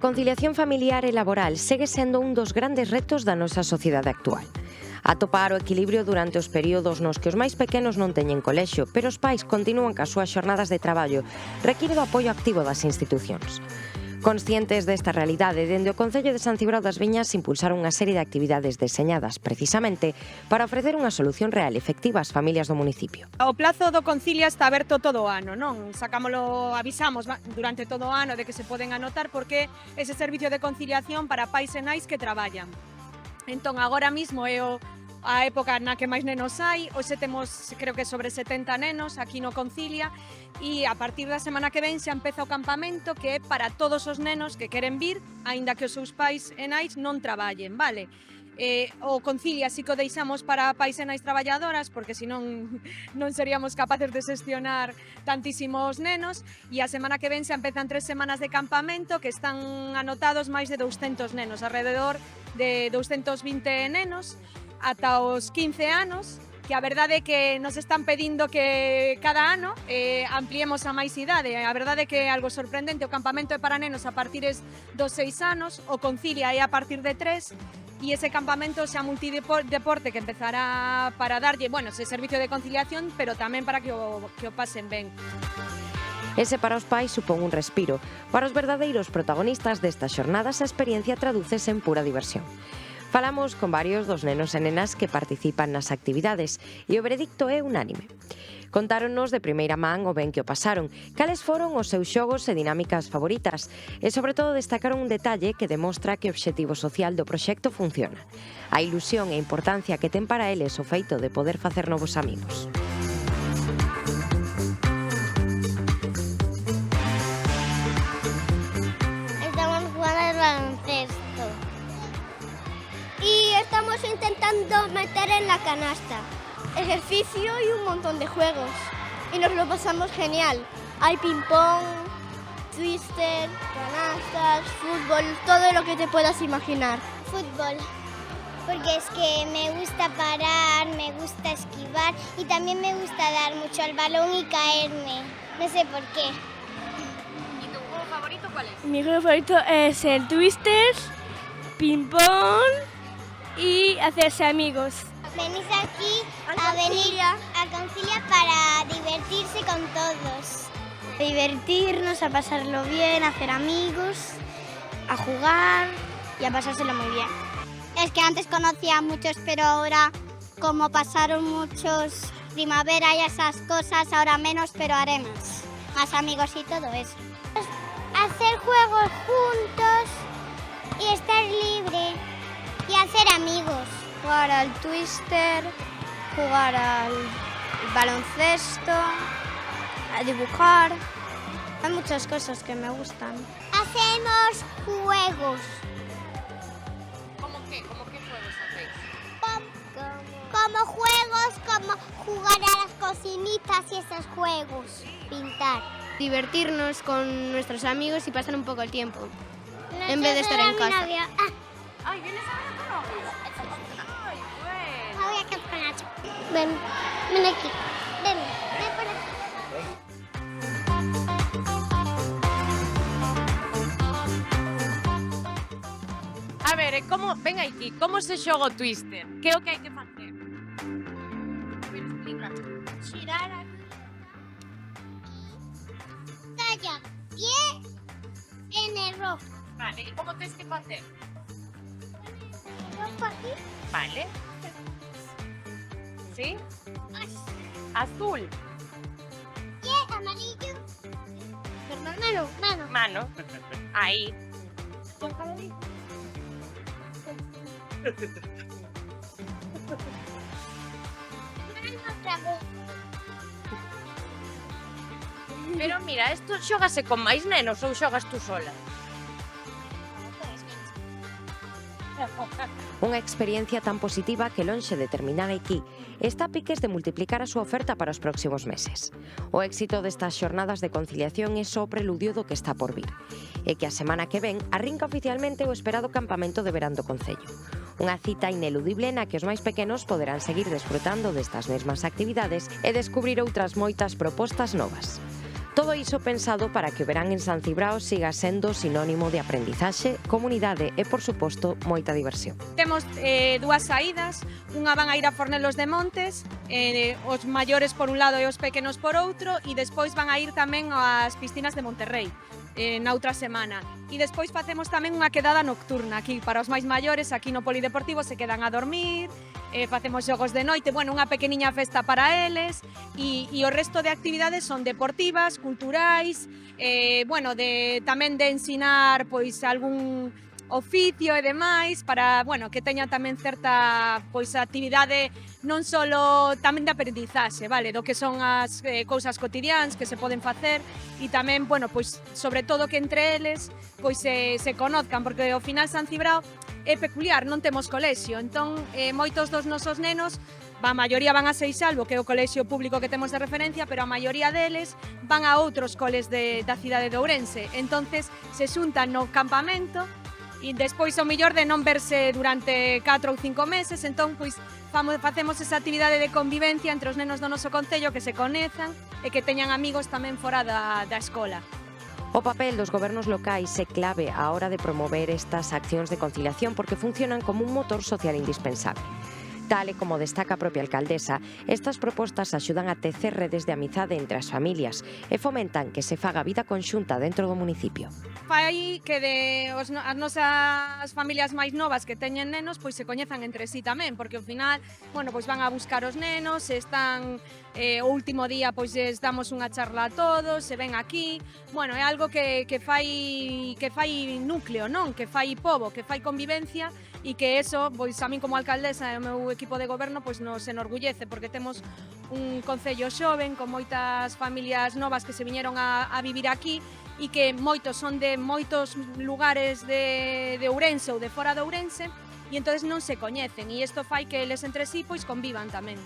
conciliación familiar e laboral segue sendo un dos grandes retos da nosa sociedade actual. Atopar o equilibrio durante os períodos nos que os máis pequenos non teñen colexio, pero os pais continúan cas súas xornadas de traballo, require do apoio activo das institucións. Conscientes desta realidade, dende o Concello de San Cibrao das Viñas impulsaron unha serie de actividades deseñadas precisamente para ofrecer unha solución real e efectiva ás familias do municipio. O plazo do Concilia está aberto todo o ano, non? Avisamos durante todo o ano de que se poden anotar porque ese servicio de conciliación para pais e nais que traballan. Entón, agora mismo é a época na que máis nenos hai, hoxe temos, creo que sobre 70 nenos aquí no Concilia, e a partir da semana que ven xa empeza o campamento que é para todos os nenos que queren vir, aínda que os seus pais e nais non traballen, vale? O Concilia sí que o deixamos para pais e nais traballadoras, porque senón non seríamos capaces de xestionar tantísimos nenos, e a semana que ven xa empezan 3 semanas de campamento que están anotados máis de 200 nenos, alrededor de 220 nenos, ata os 15 anos, que a verdade é que nos están pedindo que cada ano ampliemos a máis idade. A verdade é que é algo sorprendente, o campamento é para nenos a partir dos 6 anos, o Concilia é a partir de 3, e ese campamento xa multideporte que empezará para darlle, ese servicio de conciliación, pero tamén para que o pasen ben. Ese para os pais supón un respiro. Para os verdadeiros protagonistas destas xornadas, a experiencia tradúcese en pura diversión. Falamos con varios dos nenos e nenas que participan nas actividades e o veredicto é unánime. Contáronnos de primeira man o ben que o pasaron, cales foron os seus xogos e dinámicas favoritas e, sobre todo, destacaron un detalle que demostra que o obxectivo social do proxecto funciona. A ilusión e importancia que ten para eles o feito de poder facer novos amigos. Estamos jugando al baloncesto y estamos intentando meter en la canasta. Ejercicio y un montón de juegos. Y nos lo pasamos genial. Hay ping-pong, twister, canastas, fútbol, todo lo que te puedas imaginar. Fútbol, porque es que me gusta parar, me gusta esquivar y también me gusta dar mucho al balón y caerme. No sé por qué. ¿Y tu juego favorito cuál es? Mi juego favorito es el twister, ping-pong y hacerse amigos. Venís aquí a Concilia para divertirse con todos. Divertirnos, a pasarlo bien, a hacer amigos, a jugar y a pasárselo muy bien. Es que antes conocía a muchos, pero ahora como pasaron muchos primavera y esas cosas, ahora menos, pero haré más amigos y todo eso. Hacer juegos juntos y estar libre y hacer amigos. Jugar al twister, jugar al baloncesto, a dibujar. Hay muchas cosas que me gustan. Hacemos juegos. ¿Cómo qué? ¿Cómo qué juegos hacéis? Como juegos, como jugar a las cocinitas y esos juegos. Pintar. Divertirnos con nuestros amigos y pasar un poco el tiempo, en vez de estar en casa. Ay, ¿vienes a ver a tu novio? Ay, bueno. Voy a quedar con Nacho. Ven aquí. Ven por aquí. A ver, ven aquí, como se xoga o twister? Que é o que hai que facer? A ver, explica. Girar aquí. Talla, pie en el rojo. Vale, e como tens que facer? Rojo aquí. Vale. ¿Sí? Así. Azul. Pie amarillo. Mano. Mano. Ahí. Otra vez. Pero mira, isto xógase con máis nenos ou xogas tú sola? Unha experiencia tan positiva que lonxe de terminar aquí está a piques de multiplicar a súa oferta para os próximos meses. O éxito destas xornadas de conciliación é só o preludio do que está por vir, e que a semana que ven arrinca oficialmente o esperado campamento de verán do Concello. Unha cita ineludible na que os máis pequenos poderán seguir desfrutando destas mesmas actividades e descubrir outras moitas propostas novas. Todo iso pensado para que o verán en San Cibrao siga sendo sinónimo de aprendizaxe, comunidade e, por suposto, moita diversión. Temos dúas saídas, unha van a ir a Fornelos de Montes, os maiores por un lado e os pequenos por outro, e despois van a ir tamén ás piscinas de Monterrey, na outra semana. E despois facemos tamén unha quedada nocturna aquí para os máis maiores, aquí no Polideportivo se quedan a dormir, facemos xogos de noite, bueno, unha pequeniña festa para eles, e o resto de actividades son deportivas, culturais, bueno, tamén de ensinar pois algún oficio e demais para, bueno, que teña tamén certa pois actividade non só tamén de aprendizaxe, vale, do que son as cousas cotidianas que se poden facer e tamén, bueno, pois sobre todo que entre eles pois se conozcan, porque ao final San Cibrao é peculiar, non temos colexio, entón moitos dos nosos nenos, a maioría van a Seixalbo, que é o colexio público que temos de referencia, pero a maioría deles van a outros coles da cidade de Ourense, entonces se xuntan no campamento e despois o millor de non verse durante 4 ou 5 meses, entón pois facemos esa actividade de convivencia entre os nenos do noso concello que se conezan e que teñan amigos tamén fora da escola. O papel dos gobernos locais é clave á hora de promover estas accións de conciliación porque funcionan como un motor social indispensable. Tal e como destaca a propia alcaldesa, estas propostas axudan a tecer redes de amizade entre as familias e fomentan que se faga vida conxunta dentro do municipio. Fai que as nosas familias máis novas que teñen nenos pois se coñezan entre sí tamén, porque ao final, bueno, pois van a buscar os nenos, están o último día pois les damos unha charla a todos, se ven aquí, bueno, é algo que fai núcleo, non? Que fai pobo, que fai convivencia e que eso, pois a min como alcaldesa e o meu equipo de goberno pois nos enorgullece porque temos un concello xoven con moitas familias novas que se viñeron a vivir aquí e que moitos son de moitos lugares de Ourense ou de fora de Ourense e entonces non se coñecen e isto fai que eles entre sí pois convivan tamén.